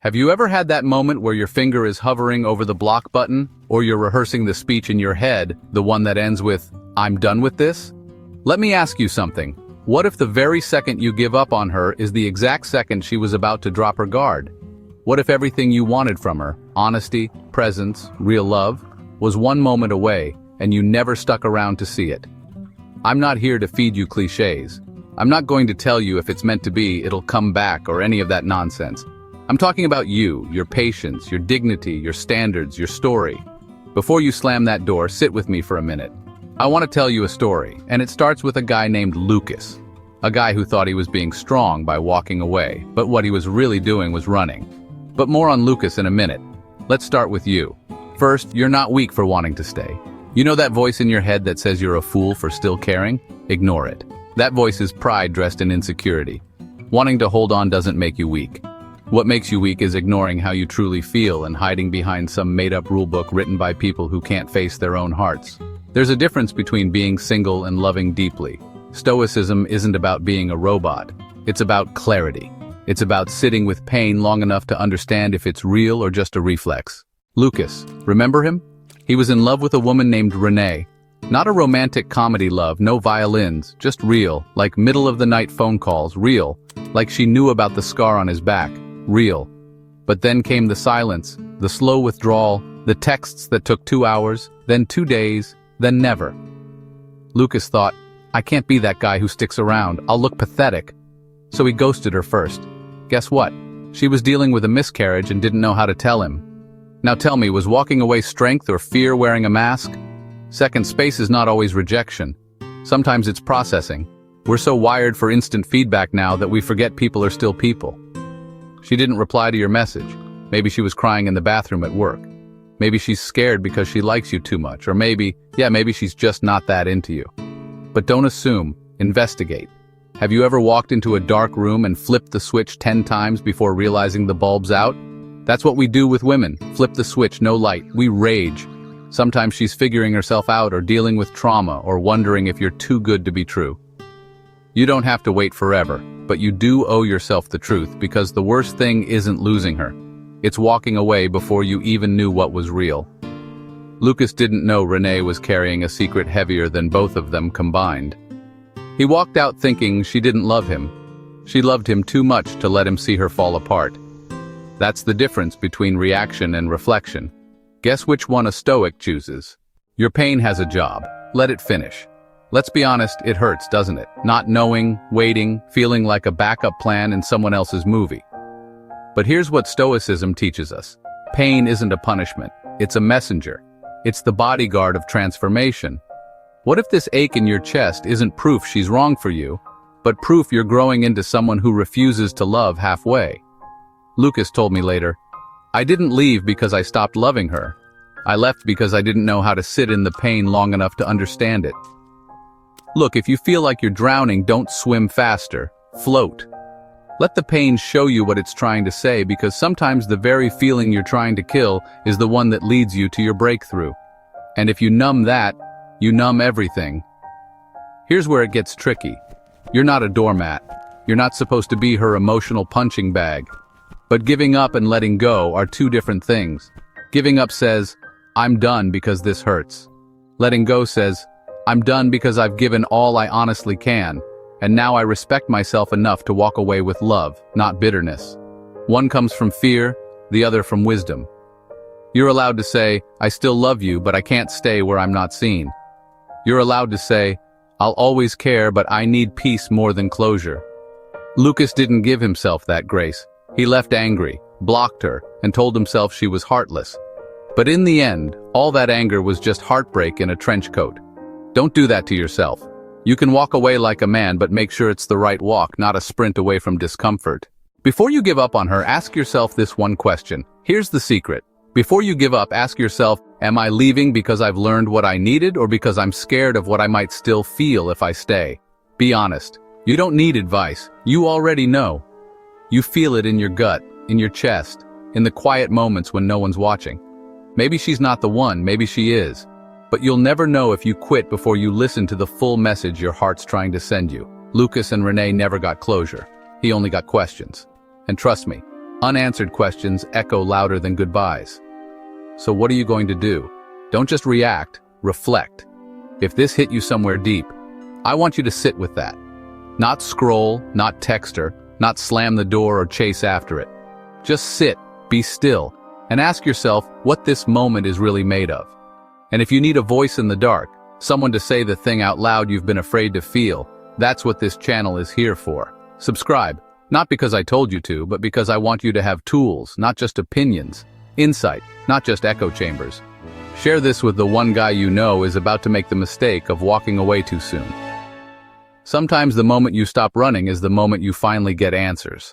Have you ever had that moment where your finger is hovering over the block button, or you're rehearsing the speech in your head, the one that ends with, "I'm done with this"? Let me ask you something. What if the very second you give up on her is the exact second she was about to drop her guard? What if everything you wanted from her, honesty, presence, real love, was one moment away, and you never stuck around to see it? I'm not here to feed you cliches. I'm not going to tell you if it's meant to be, it'll come back, or any of that nonsense. I'm talking about you, your patience, your dignity, your standards, your story. Before you slam that door, sit with me for a minute. I want to tell you a story, and it starts with a guy named Lucas. A guy who thought he was being strong by walking away, but what he was really doing was running. But more on Lucas in a minute. Let's start with you. First, you're not weak for wanting to stay. You know that voice in your head that says you're a fool for still caring? Ignore it. That voice is pride dressed in insecurity. Wanting to hold on doesn't make you weak. What makes you weak is ignoring how you truly feel and hiding behind some made-up rulebook written by people who can't face their own hearts. There's a difference between being single and loving deeply. Stoicism isn't about being a robot. It's about clarity. It's about sitting with pain long enough to understand if it's real or just a reflex. Lucas, remember him? He was in love with a woman named Renee. Not a romantic comedy love, no violins, just real, like middle-of-the-night phone calls, real, like she knew about the scar on his back, real. But then came the silence, the slow withdrawal, the texts that took 2 hours, then 2 days, then never. Lucas thought, I can't be that guy who sticks around, I'll look pathetic. So he ghosted her first. Guess what? She was dealing with a miscarriage and didn't know how to tell him. Now tell me, was walking away strength or fear wearing a mask? Second, space is not always rejection. Sometimes it's processing. We're so wired for instant feedback now that we forget people are still people. She didn't reply to your message. Maybe she was crying in the bathroom at work. Maybe she's scared because she likes you too much, or maybe she's just not that into you. But don't assume, investigate. Have you ever walked into a dark room and flipped the switch 10 times before realizing the bulb's out? That's what we do with women. Flip the switch, no light. We rage. Sometimes she's figuring herself out or dealing with trauma or wondering if you're too good to be true. You don't have to wait forever, but you do owe yourself the truth because the worst thing isn't losing her. It's walking away before you even knew what was real. Lucas didn't know Renee was carrying a secret heavier than both of them combined. He walked out thinking she didn't love him. She loved him too much to let him see her fall apart. That's the difference between reaction and reflection. Guess which one a Stoic chooses? Your pain has a job. Let it finish. Let's be honest, it hurts, doesn't it? Not knowing, waiting, feeling like a backup plan in someone else's movie. But here's what Stoicism teaches us. Pain isn't a punishment. It's a messenger. It's the bodyguard of transformation. What if this ache in your chest isn't proof she's wrong for you, but proof you're growing into someone who refuses to love halfway? Lucas told me later, I didn't leave because I stopped loving her. I left because I didn't know how to sit in the pain long enough to understand it. Look, if you feel like you're drowning, don't swim faster. Float. Let the pain show you what it's trying to say, because sometimes the very feeling you're trying to kill is the one that leads you to your breakthrough. And if you numb that, you numb everything. Here's where it gets tricky. You're not a doormat. You're not supposed to be her emotional punching bag. But giving up and letting go are two different things. Giving up says, I'm done because this hurts. Letting go says, I'm done because I've given all I honestly can, and now I respect myself enough to walk away with love, not bitterness. One comes from fear, the other from wisdom. You're allowed to say, I still love you, but I can't stay where I'm not seen. You're allowed to say, I'll always care, but I need peace more than closure. Lucas didn't give himself that grace. He left angry, blocked her, and told himself she was heartless. But in the end, all that anger was just heartbreak in a trench coat. Don't do that to yourself. You can walk away like a man, but make sure it's the right walk, not a sprint away from discomfort. Before you give up on her, ask yourself this one question. Here's the secret. Before you give up, ask yourself, am I leaving because I've learned what I needed, or because I'm scared of what I might still feel if I stay? Be honest. You don't need advice. You already know. You feel it in your gut, in your chest, in the quiet moments when no one's watching. Maybe she's not the one, maybe she is. But you'll never know if you quit before you listen to the full message your heart's trying to send you. Lucas and Renee never got closure. He only got questions. And trust me, Unanswered questions echo louder than goodbyes. So what are you going to do? Don't just react, reflect. If this hit you somewhere deep, I want you to sit with that. Not scroll, not text her, not slam the door or chase after it. Just sit, be still, and ask yourself what this moment is really made of. And if you need a voice in the dark, someone to say the thing out loud you've been afraid to feel, that's what this channel is here for. Subscribe, not because I told you to, but because I want you to have tools, not just opinions, insight, not just echo chambers. Share this with the one guy you know is about to make the mistake of walking away too soon. Sometimes the moment you stop running is the moment you finally get answers.